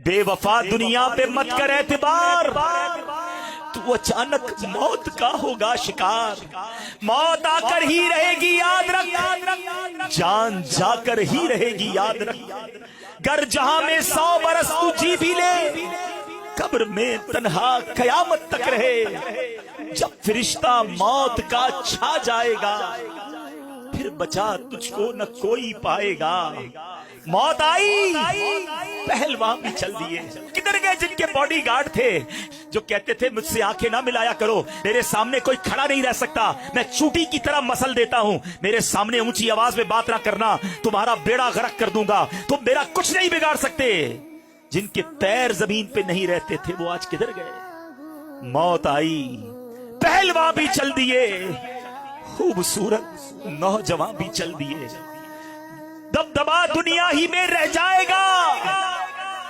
بے وفا دنیا پہ مت کر اعتبار، تو اچانک موت کا ہوگا شکار۔ موت آ کر ہی رہے گی یاد رکھ، جان جا کر ہی رہے گی یاد رکھ۔ گر جہاں میں 100 برس تو جی بھی لے، قبر میں تنہا قیامت تک رہے۔ جب فرشتہ موت کا چھا جائے گا، پھر بچا تجھ کو نہ کوئی پائے گا۔ موت آئی، پہلوان بھی چل دیے۔ کدھر گئے جن کے باڈی گارڈ تھے جو کہتے تھے مجھ سے آنکھیں نہ ملایا کرو، میرے سامنے کوئی کھڑا نہیں رہ سکتا، میں چوٹی کی طرح مسل دیتا ہوں، میرے سامنے اونچی آواز میں بات نہ کرنا، تمہارا بیڑا غرق کر دوں گا، تم میرا کچھ نہیں بگاڑ سکتے۔ جن کے پیر زمین پہ نہیں رہتے تھے وہ آج کدھر گئے؟ موت آئی، پہلوان بھی چل دیے، خوبصورت نوجوان بھی چل دیے۔ دبدبا دنیا ہی میں رہ جائے گا،